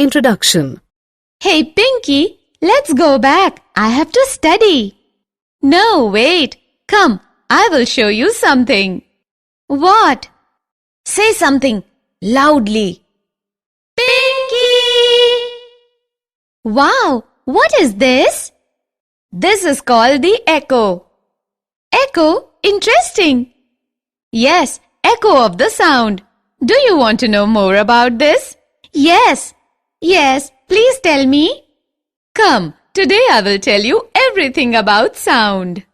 Introduction. Hey, Pinky, let's go back. I have to study. No, wait. Come, I will show you something. What? Say something loudly. Pinky! Wow, what is this? This is called the echo. Echo? Interesting. Yes, echo of the sound. Do you want to know more about this? Yes. Yes, please tell me. Come, today I will tell you everything about sound.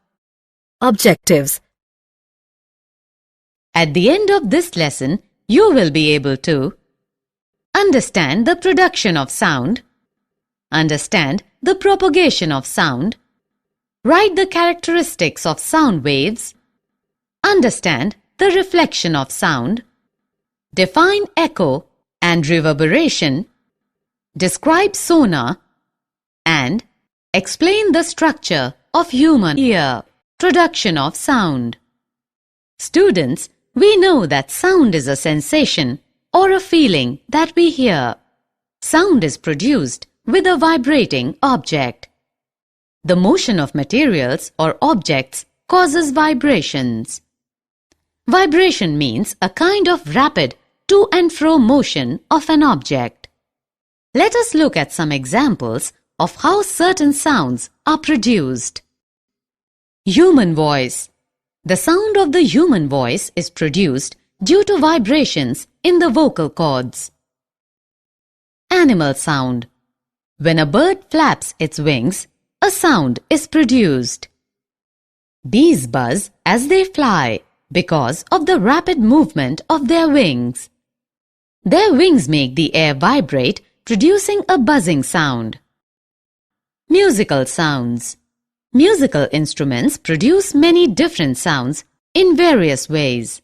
Objectives. At the end of this lesson, you will be able to understand the production of sound, understand the propagation of sound, write the characteristics of sound waves, understand the reflection of sound, define echo and reverberation, describe sonar, and explain the structure of human ear. Production of sound. Students, we know that sound is a sensation or a feeling that we hear. Sound is produced with a vibrating object. The motion of materials or objects causes vibrations. Vibration means a kind of rapid to and fro motion of an object. Let us look at some examples of how certain sounds are produced. Human voice. The sound of the human voice is produced due to vibrations in the vocal cords. Animal sound. When a bird flaps its wings, a sound is produced. Bees buzz as they fly because of the rapid movement of their wings. Their wings make the air vibrate, producing a buzzing sound. Musical sounds. Musical instruments produce many different sounds in various ways.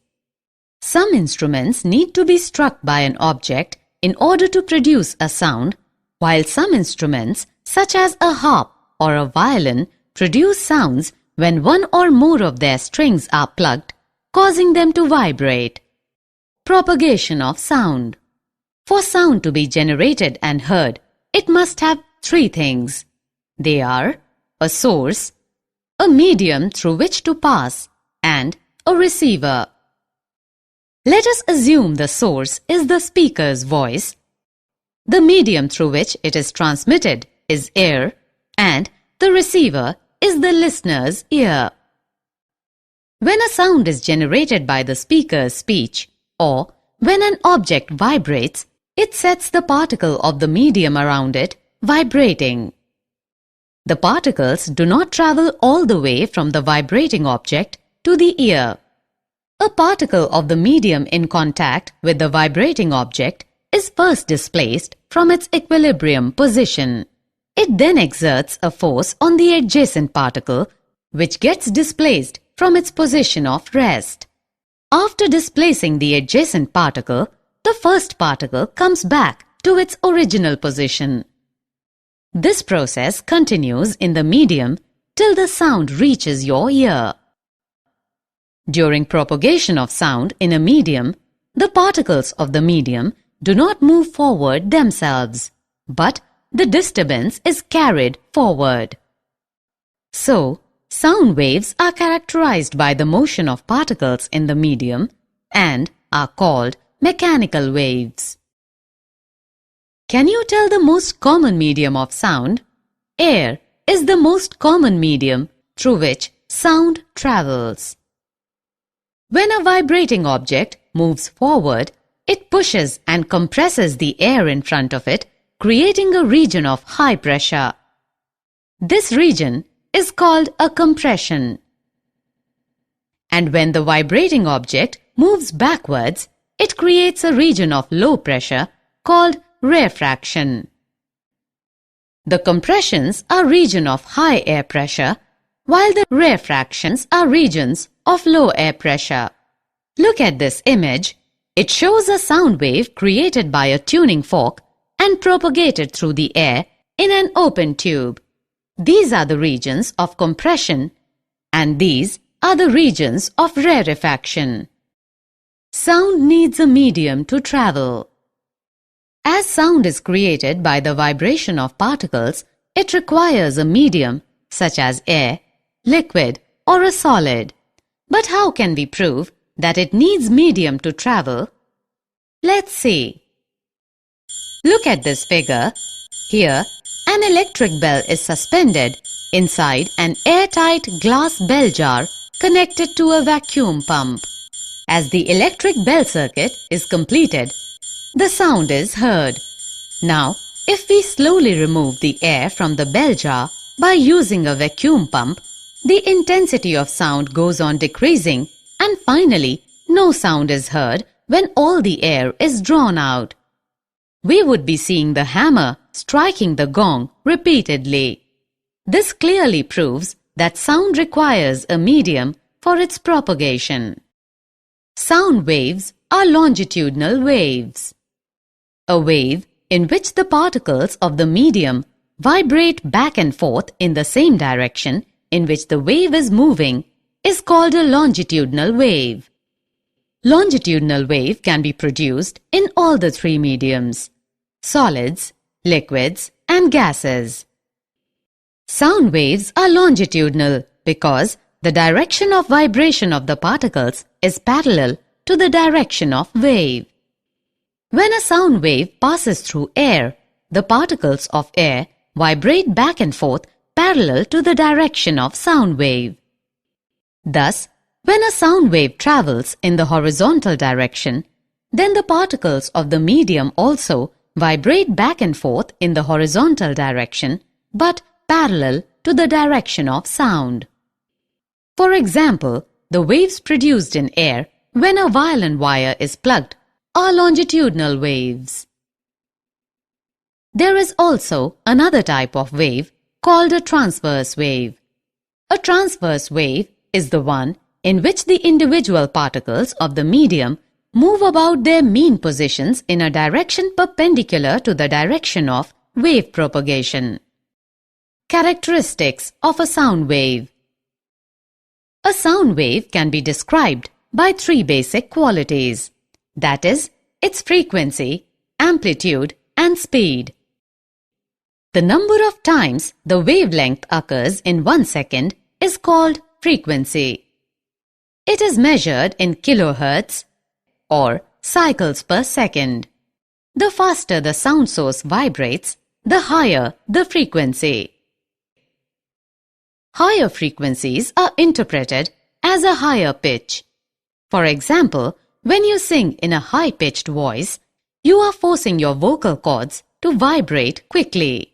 Some instruments need to be struck by an object in order to produce a sound, while some instruments, such as a harp or a violin, produce sounds when one or more of their strings are plucked, causing them to vibrate. Propagation of sound. For sound to be generated and heard, it must have three things. They are a source, a medium through which to pass, and a receiver. Let us assume the source is the speaker's voice, the medium through which it is transmitted is air, and the receiver is the listener's ear. When a sound is generated by the speaker's speech, or when an object vibrates, it sets the particle of the medium around it vibrating. The particles do not travel all the way from the vibrating object to the ear. A particle of the medium in contact with the vibrating object is first displaced from its equilibrium position. It then exerts a force on the adjacent particle, which gets displaced from its position of rest. After displacing the adjacent particle, the first particle comes back to its original position. This process continues in the medium till the sound reaches your ear. During propagation of sound in a medium, the particles of the medium do not move forward themselves, but the disturbance is carried forward. So, sound waves are characterized by the motion of particles in the medium and are called mechanical waves. Can you tell the most common medium of sound? Air is the most common medium through which sound travels. When a vibrating object moves forward, it pushes and compresses the air in front of it, creating a region of high pressure. This region is called a compression. And when the vibrating object moves backwards, it creates a region of low pressure called rarefaction. The compressions are regions of high air pressure, while the rarefactions are regions of low air pressure. Look at this image. It shows a sound wave created by a tuning fork and propagated through the air in an open tube. These are the regions of compression and these are the regions of rarefaction. Sound needs a medium to travel. As sound is created by the vibration of particles, it requires a medium such as air, liquid, or a solid. But how can we prove that it needs medium to travel? Let's see. Look at this figure. Here, an electric bell is suspended inside an airtight glass bell jar connected to a vacuum pump. As the electric bell circuit is completed, the sound is heard. Now, if we slowly remove the air from the bell jar by using a vacuum pump, the intensity of sound goes on decreasing and finally no sound is heard when all the air is drawn out. We would be seeing the hammer striking the gong repeatedly. This clearly proves that sound requires a medium for its propagation. Sound waves are longitudinal waves. A wave in which the particles of the medium vibrate back and forth in the same direction in which the wave is moving is called a longitudinal wave. Longitudinal wave can be produced in all the three mediums: solids, liquids, and gases. Sound waves are longitudinal because the direction of vibration of the particles is parallel to the direction of wave. When a sound wave passes through air, the particles of air vibrate back and forth parallel to the direction of sound wave. Thus, when a sound wave travels in the horizontal direction, then the particles of the medium also vibrate back and forth in the horizontal direction, but parallel to the direction of sound. For example, the waves produced in air when a violin wire is plugged are longitudinal waves. There is also another type of wave called a transverse wave. A transverse wave is the one in which the individual particles of the medium move about their mean positions in a direction perpendicular to the direction of wave propagation. Characteristics of a sound wave. A sound wave can be described by three basic qualities, that is, its frequency, amplitude, and speed. The number of times the wavelength occurs in 1 second is called frequency. It is measured in kilohertz or cycles per second. The faster the sound source vibrates, the higher the frequency. Higher frequencies are interpreted as a higher pitch. For example, when you sing in a high-pitched voice, you are forcing your vocal cords to vibrate quickly.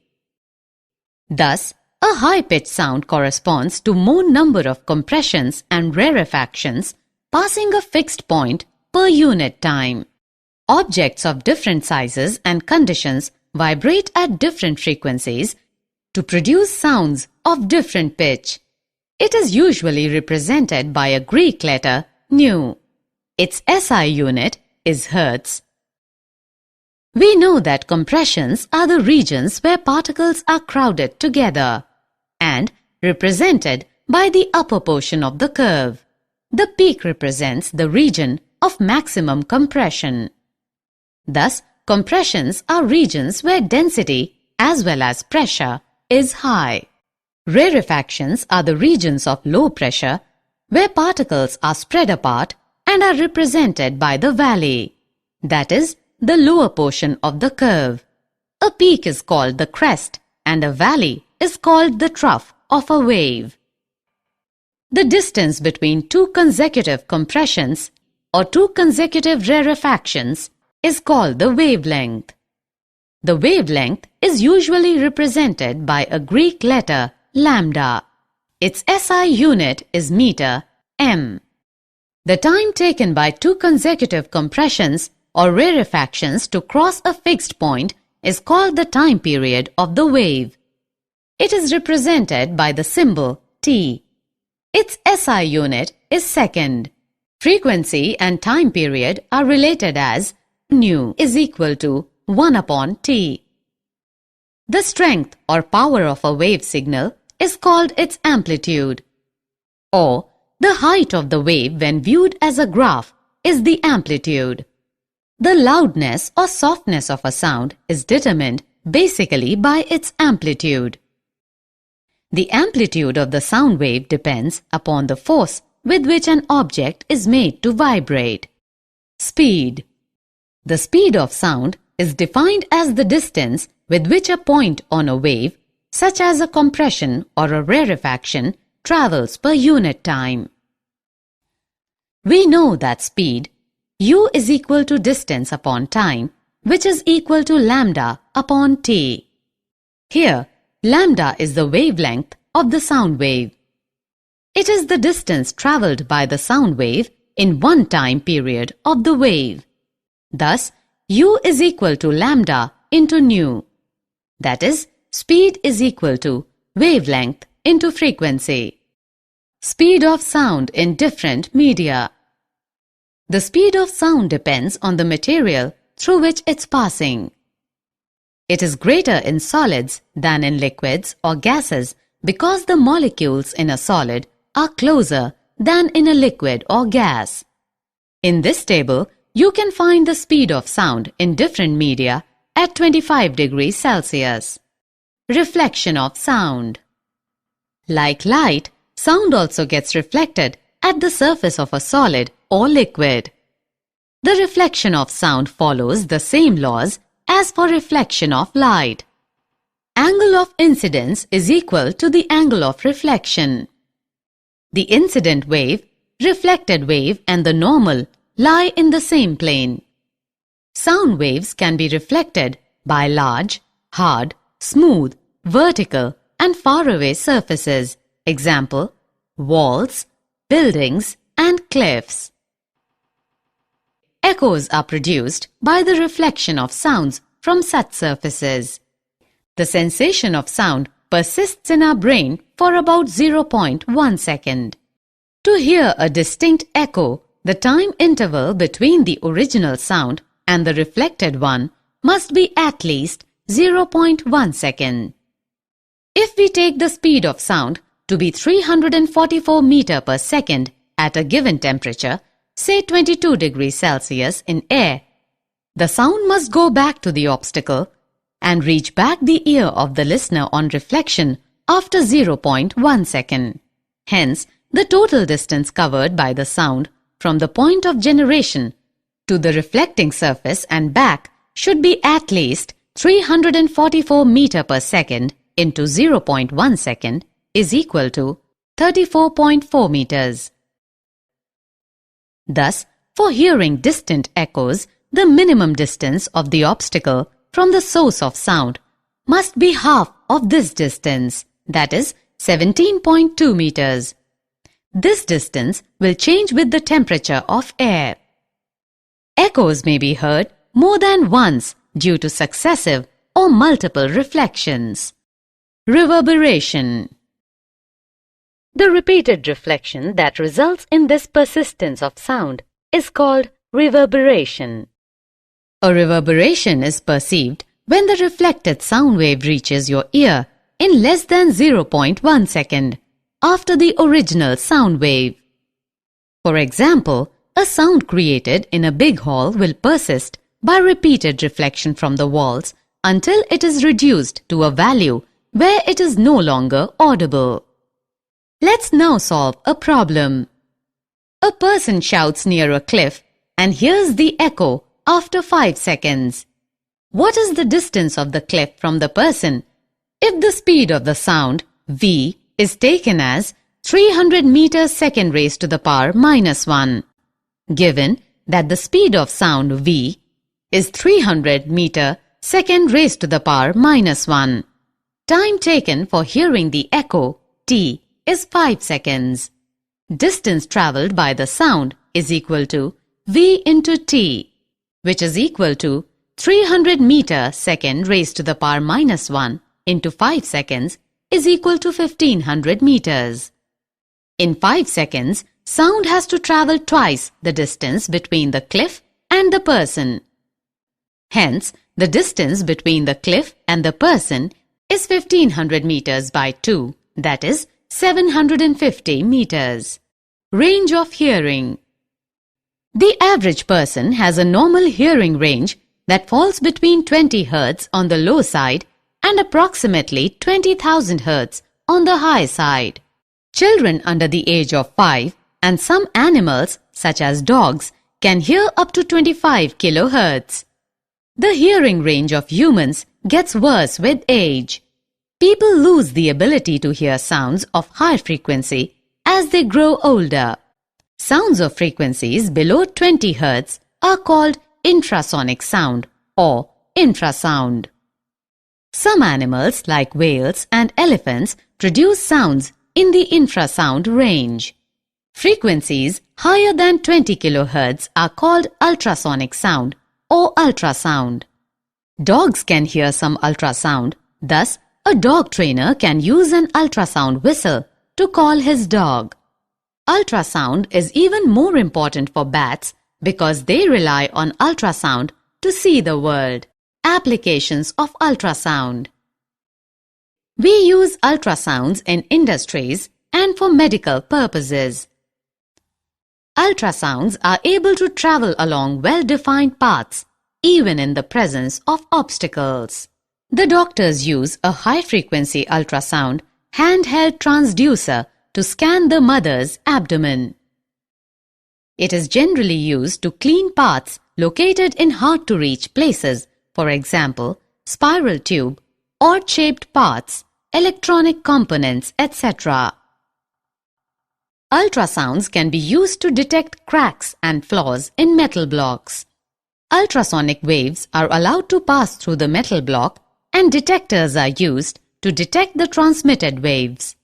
Thus, a high-pitched sound corresponds to more number of compressions and rarefactions passing a fixed point per unit time. Objects of different sizes and conditions vibrate at different frequencies to produce sounds of different pitch. It is usually represented by a Greek letter nu. Its SI unit is Hertz. We know that compressions are the regions where particles are crowded together and represented by the upper portion of the curve. The peak represents the region of maximum compression. Thus, compressions are regions where density as well as pressure is high. Rarefactions are the regions of low pressure where particles are spread apart and are represented by the valley, that is, the lower portion of the curve. A peak is called the crest and a valley is called the trough of a wave. The distance between two consecutive compressions or two consecutive rarefactions is called the wavelength. The wavelength is usually represented by a Greek letter lambda. Its SI unit is meter, m. The time taken by two consecutive compressions or rarefactions to cross a fixed point is called the time period of the wave. It is represented by the symbol t. Its SI unit is second. Frequency and time period are related as nu is equal to 1 upon t. The strength or power of a wave signal is called its amplitude, or the height of the wave when viewed as a graph is the amplitude. The loudness or softness of a sound is determined basically by its amplitude. The amplitude of the sound wave depends upon the force with which an object is made to vibrate. Speed. The speed of sound is defined as the distance with which a point on a wave, such as a compression or a rarefaction, travels per unit time. We know that speed, u is equal to distance upon time, which is equal to lambda upon t. Here, lambda is the wavelength of the sound wave. It is the distance travelled by the sound wave in one time period of the wave. Thus, u is equal to lambda into nu. That is, speed is equal to wavelength into frequency. Speed of sound in different media. The speed of sound depends on the material through which it's passing. It is greater in solids than in liquids or gases because the molecules in a solid are closer than in a liquid or gas. In this table, you can find the speed of sound in different media at 25 degrees Celsius. Reflection of sound. Like light, sound also gets reflected at the surface of a solid or liquid. The reflection of sound follows the same laws as for reflection of light. Angle of incidence is equal to the angle of reflection. The incident wave, reflected wave and the normal lie in the same plane. Sound waves can be reflected by large, hard, smooth, vertical and faraway surfaces. Example, walls, buildings and cliffs. Echoes are produced by the reflection of sounds from such surfaces. The sensation of sound persists in our brain for about 0.1 second. To hear a distinct echo, the time interval between the original sound and the reflected one must be at least 0.1 second. If we take the speed of sound to be 344 meters per second at a given temperature, say 22 degrees Celsius in air, the sound must go back to the obstacle and reach back the ear of the listener on reflection after 0.1 second. Hence, the total distance covered by the sound from the point of generation to the reflecting surface and back should be at least 344 meters per second into 0.1 second is equal to 34.4 meters. Thus, for hearing distant echoes, the minimum distance of the obstacle from the source of sound must be half of this distance, that is 17.2 meters. This distance will change with the temperature of air. Echoes may be heard more than once due to successive or multiple reflections. Reverberation. The repeated reflection that results in this persistence of sound is called reverberation. A reverberation is perceived when the reflected sound wave reaches your ear in less than 0.1 second after the original sound wave. For example, a sound created in a big hall will persist by repeated reflection from the walls until it is reduced to a value where it is no longer audible. Let's now solve a problem. A person shouts near a cliff and hears the echo after 5 seconds. What is the distance of the cliff from the person if the speed of the sound, v, is taken as 300 meters second raised to the power minus 1? Given that the speed of sound v is 300 meter second raised to the power minus 1. Time taken for hearing the echo, t, is 5 seconds. Distance travelled by the sound is equal to v into t, which is equal to 300 meter second raised to the power minus 1 into 5 seconds is equal to 1500 meters. In 5 seconds, sound has to travel twice the distance between the cliff and the person. Hence, the distance between the cliff and the person is 1500 meters by 2, that is 750 meters. Range of hearing. The average person has a normal hearing range that falls between 20 Hz on the low side and approximately 20,000 Hz on the high side. Children under the age of 5 and some animals such as dogs can hear up to 25 kHz. The hearing range of humans gets worse with age. People lose the ability to hear sounds of high frequency as they grow older. Sounds of frequencies below 20 Hz are called intrasonic sound or infrasound. Some animals like whales and elephants produce sounds in the infrasound range. Frequencies higher than 20 kHz are called ultrasonic sound or ultrasound. Dogs can hear some ultrasound, thus a dog trainer can use an ultrasound whistle to call his dog. Ultrasound is even more important for bats because they rely on ultrasound to see the world. Applications of ultrasound. We use ultrasounds in industries and for medical purposes. Ultrasounds are able to travel along well-defined paths, even in the presence of obstacles. The doctors use a high-frequency ultrasound handheld transducer to scan the mother's abdomen. It is generally used to clean parts located in hard-to-reach places, for example, spiral tube, odd-shaped parts, electronic components, etc. Ultrasounds can be used to detect cracks and flaws in metal blocks. Ultrasonic waves are allowed to pass through the metal block and detectors are used to detect the transmitted waves.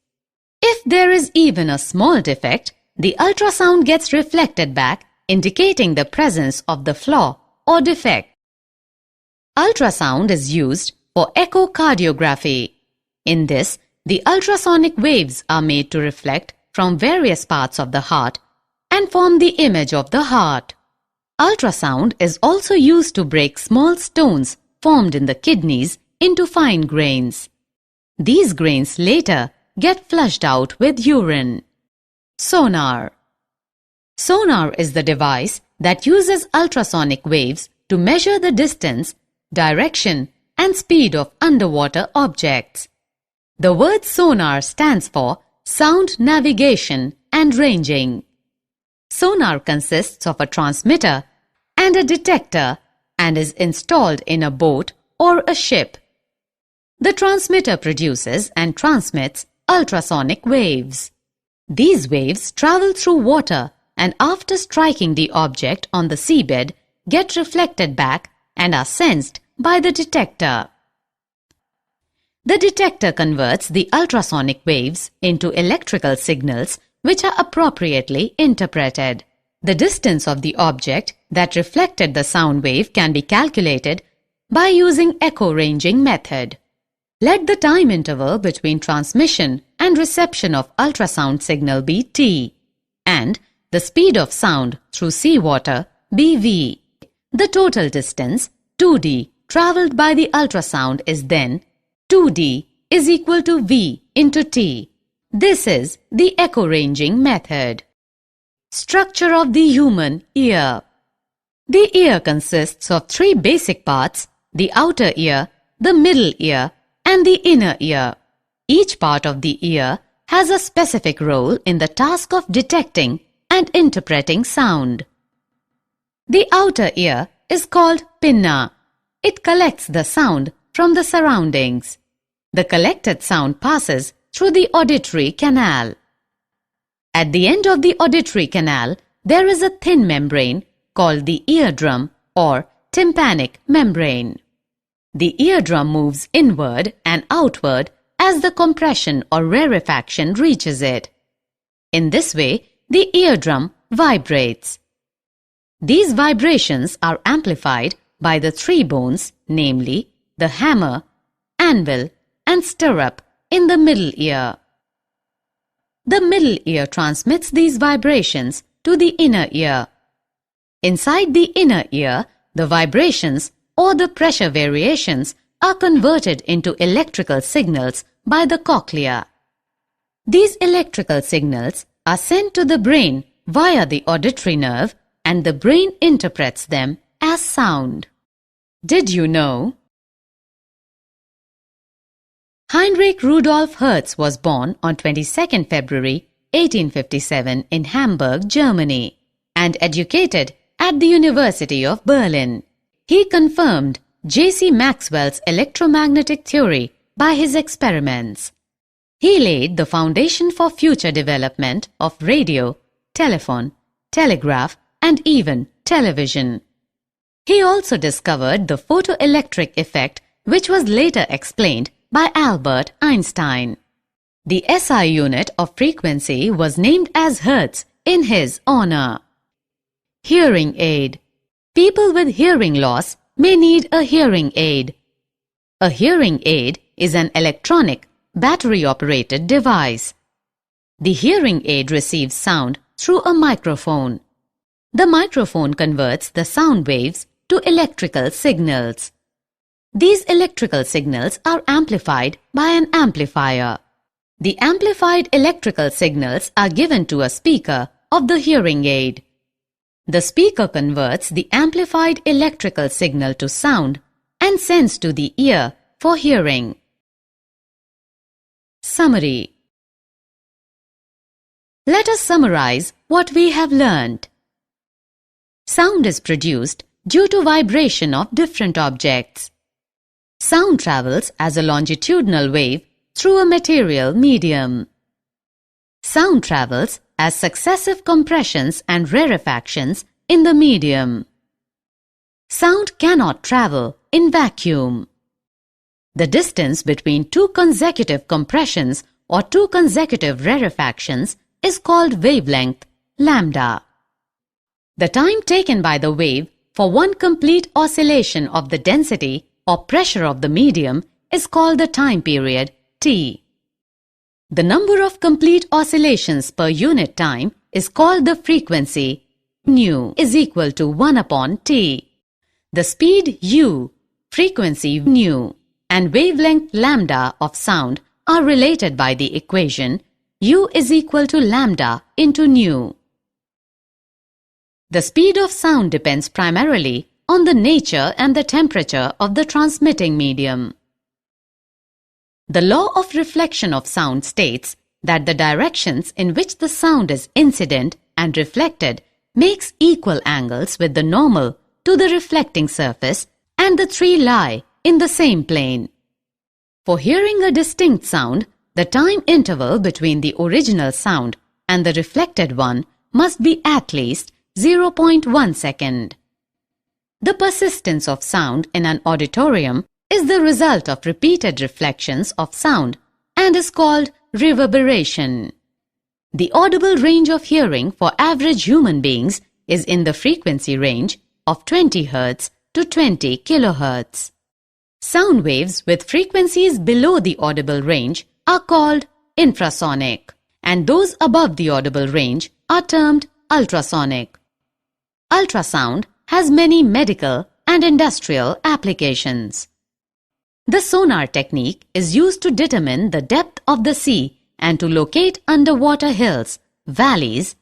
If there is even a small defect, the ultrasound gets reflected back, indicating the presence of the flaw or defect. Ultrasound is used for echocardiography. In this, the ultrasonic waves are made to reflect from various parts of the heart and form the image of the heart. Ultrasound is also used to break small stones formed in the kidneys into fine grains. These grains later get flushed out with urine. Sonar. Sonar is the device that uses ultrasonic waves to measure the distance, direction, and speed of underwater objects. The word sonar stands for sound navigation and ranging. Sonar consists of a transmitter and a detector and is installed in a boat or a ship. The transmitter produces and transmits ultrasonic waves. These waves travel through water and after striking the object on the seabed get reflected back and are sensed by the detector. The detector converts the ultrasonic waves into electrical signals which are appropriately interpreted. The distance of the object that reflected the sound wave can be calculated by using echo ranging method. Let the time interval between transmission and reception of ultrasound signal be t and the speed of sound through seawater be v. The total distance 2d travelled by the ultrasound is then 2d is equal to v into t. This is the echo ranging method. Structure of the human ear. The ear consists of three basic parts: the outer ear, the middle ear, and the inner ear. Each part of the ear has a specific role in the task of detecting and interpreting sound. The outer ear is called pinna. It collects the sound from the surroundings. The collected sound passes through the auditory canal. At the end of the auditory canal, there is a thin membrane called the eardrum or tympanic membrane. The eardrum moves inward and outward as the compression or rarefaction reaches it. In this way, the eardrum vibrates. These vibrations are amplified by the three bones, namely the hammer, anvil, and stirrup in the middle ear. The middle ear transmits these vibrations to the inner ear. Inside the inner ear, the vibrations or the pressure variations are converted into electrical signals by the cochlea. These electrical signals are sent to the brain via the auditory nerve and the brain interprets them as sound. Did you know? Heinrich Rudolf Hertz was born on 22nd February 1857 in Hamburg, Germany, and educated at the University of Berlin. He confirmed J.C. Maxwell's electromagnetic theory by his experiments. He laid the foundation for future development of radio, telephone, telegraph, and even television. He also discovered the photoelectric effect, which was later explained by Albert Einstein. The SI unit of frequency was named as Hertz in his honor. Hearing aid. People with hearing loss may need a hearing aid. A hearing aid is an electronic, battery-operated device. The hearing aid receives sound through a microphone. The microphone converts the sound waves to electrical signals. These electrical signals are amplified by an amplifier. The amplified electrical signals are given to a speaker of the hearing aid. The speaker converts the amplified electrical signal to sound and sends to the ear for hearing. Summary. Let us summarize what we have learned. Sound is produced due to vibration of different objects. Sound travels as a longitudinal wave through a material medium. Sound travels as successive compressions and rarefactions in the medium. Sound cannot travel in vacuum. The distance between two consecutive compressions or two consecutive rarefactions is called wavelength, lambda. The time taken by the wave for one complete oscillation of the density or pressure of the medium is called the time period, t. The number of complete oscillations per unit time is called the frequency, nu is equal to 1 upon t. The speed u, frequency nu, and wavelength lambda of sound are related by the equation u is equal to lambda into nu. The speed of sound depends primarily on the nature and the temperature of the transmitting medium. The law of reflection of sound states that the directions in which the sound is incident and reflected makes equal angles with the normal to the reflecting surface, and the three lie in the same plane. For hearing a distinct sound, the time interval between the original sound and the reflected one must be at least 0.1 second. The persistence of sound in an auditorium is the result of repeated reflections of sound and is called reverberation. The audible range of hearing for average human beings is in the frequency range of 20 Hz to 20 kHz. Sound waves with frequencies below the audible range are called infrasonic, and those above the audible range are termed ultrasonic. Ultrasound has many medical and industrial applications. The sonar technique is used to determine the depth of the sea and to locate underwater hills, valleys,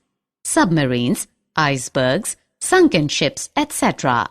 submarines, icebergs, sunken ships, etc.